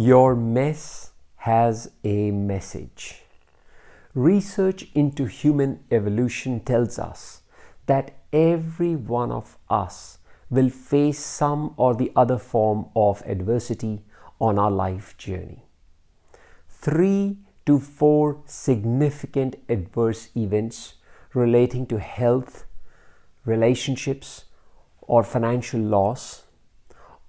Your mess has a message. Research into human evolution tells us that every one of us will face some or the other form of adversity on our life journey. 3 to 4 significant adverse events relating to health, relationships, or financial loss,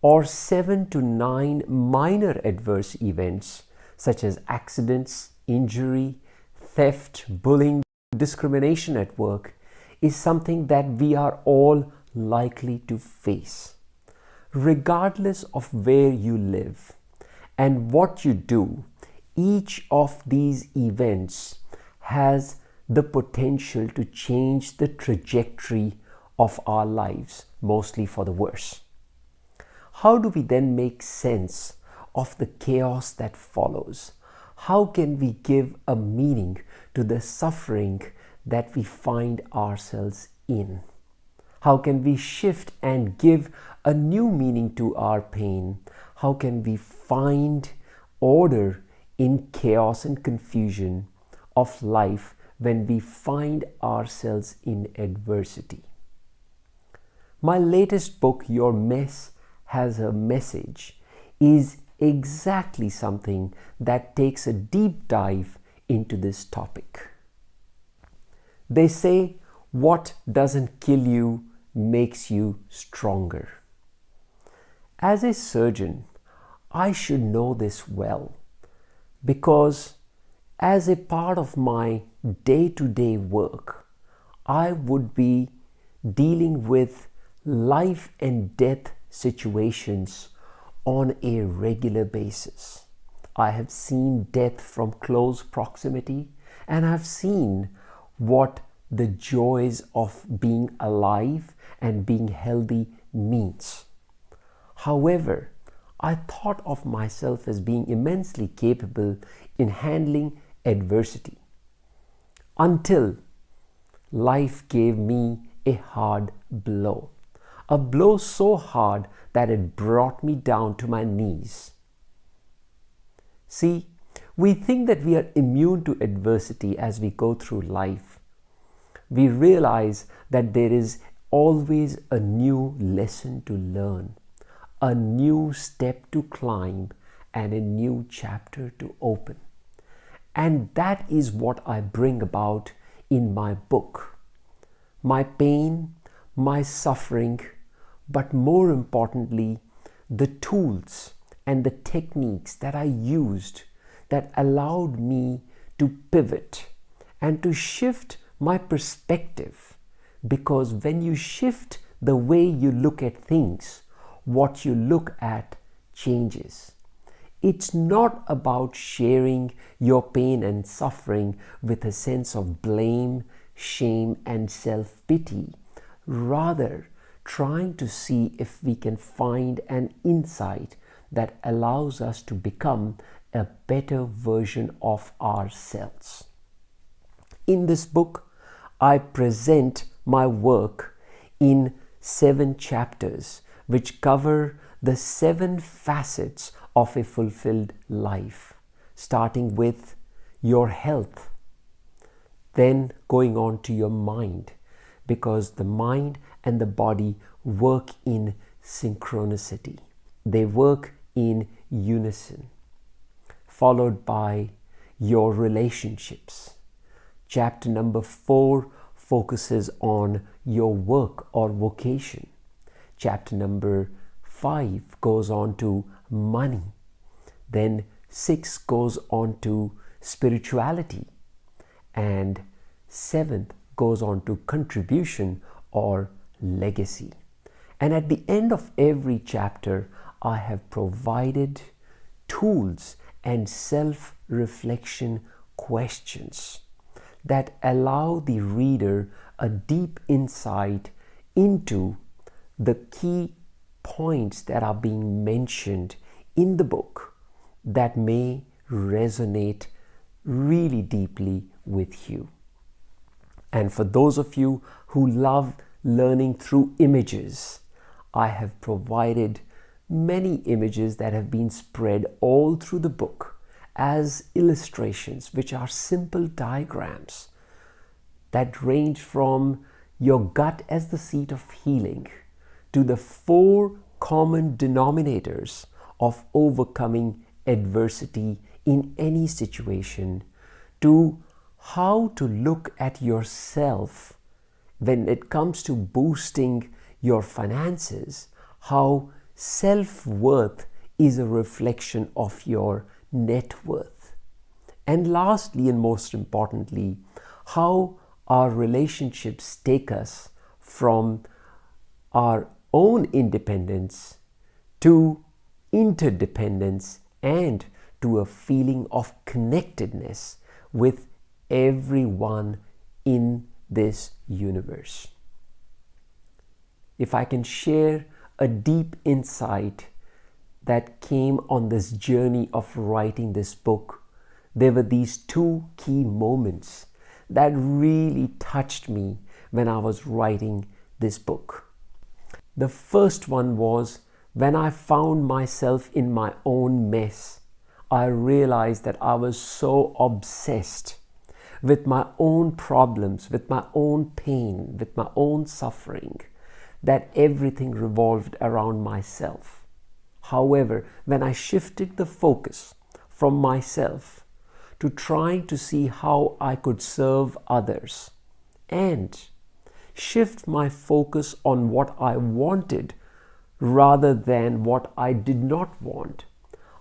or 7 to 9 minor adverse events such as accidents, injury, theft, bullying, discrimination at work is something that we are all likely to face. Regardless of where you live and what you do, each of these events has the potential to change the trajectory of our lives, mostly for the worse. How do we then make sense of the chaos that follows? How can we give a meaning to the suffering that we find ourselves in? How can we shift and give a new meaning to our pain? How can we find order in chaos and confusion of life when we find ourselves in adversity? My latest book, Your Mess Has a Message, is exactly something that takes a deep dive into this topic. They say what doesn't kill you makes you stronger. As a surgeon, I should know this well because as a part of my day-to-day work, I would be dealing with life and death situations on a regular basis. I have seen death from close proximity, and I've seen what the joys of being alive and being healthy means. However, I thought of myself as being immensely capable in handling adversity until life gave me a hard blow. A blow so hard that it brought me down to my knees. See, we think that we are immune to adversity as we go through life. We realize that there is always a new lesson to learn, a new step to climb, and a new chapter to open. And that is what I bring about in my book. My pain, my suffering, but more importantly, the tools and the techniques that I used that allowed me to pivot and to shift my perspective. Because when you shift the way you look at things, what you look at changes. It's not about sharing your pain and suffering with a sense of blame, shame, and self-pity. Rather, trying to see if we can find an insight that allows us to become a better version of ourselves. In this book, I present my work in 7 chapters which cover the 7 facets of a fulfilled life, starting with your health, then going on to your mind, because the mind and the body work in synchronicity. They work in unison, followed by your relationships. Chapter number 4 focuses on your work or vocation. Chapter number 5 goes on to money. Then 6 goes on to spirituality. And 7th goes on to contribution or legacy. And at the end of every chapter, I have provided tools and self-reflection questions that allow the reader a deep insight into the key points that are being mentioned in the book that may resonate really deeply with you. And for those of you who love learning through images, I have provided many images that have been spread all through the book as illustrations, which are simple diagrams that range from your gut as the seat of healing to the 4 common denominators of overcoming adversity in any situation, to how to look at yourself when it comes to boosting your finances, how self-worth is a reflection of your net worth. And lastly, and most importantly, how our relationships take us from our own independence to interdependence and to a feeling of connectedness with everyone in this universe. If I can share a deep insight that came on this journey of writing this book, there were these 2 key moments that really touched me when I was writing this book. The first one was when I found myself in my own mess. I realized that I was so obsessed with my own problems, with my own pain, with my own suffering, that everything revolved around myself. However, when I shifted the focus from myself to trying to see how I could serve others and shift my focus on what I wanted rather than what I did not want,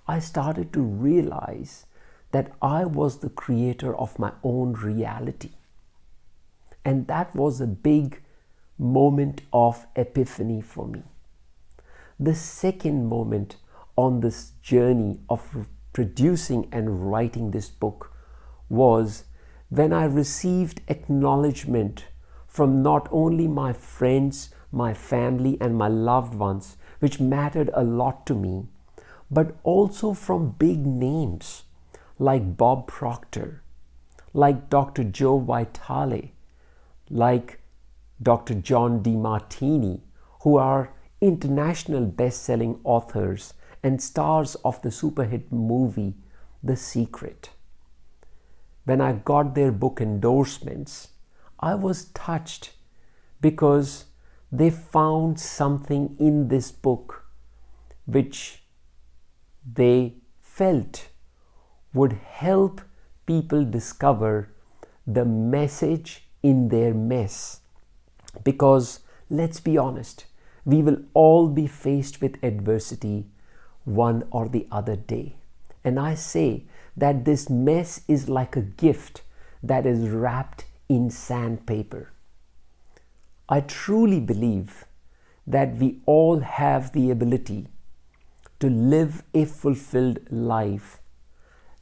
I started to realize that I was the creator of my own reality. And that was a big moment of epiphany for me. The second moment on this journey of producing and writing this book was when I received acknowledgement from not only my friends, my family, and my loved ones, which mattered a lot to me, but also from big names like Bob Proctor, like Dr. Joe Vitale, like Dr. John DeMartini, who are international best-selling authors and stars of the superhit movie The Secret. When I got their book endorsements, I was touched because they found something in this book which they felt would help people discover the message in their mess. Because let's be honest, we will all be faced with adversity one or the other day. And I say that this mess is like a gift that is wrapped in sandpaper. I truly believe that we all have the ability to live a fulfilled life,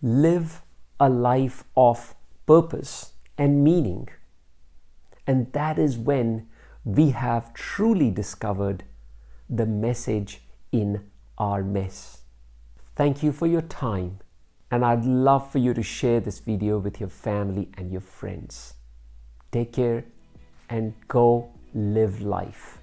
live a life of purpose and meaning. And that is when we have truly discovered the message in our mess. Thank you for your time, and I'd love for you to share this video with your family and your friends. Take care and go live life.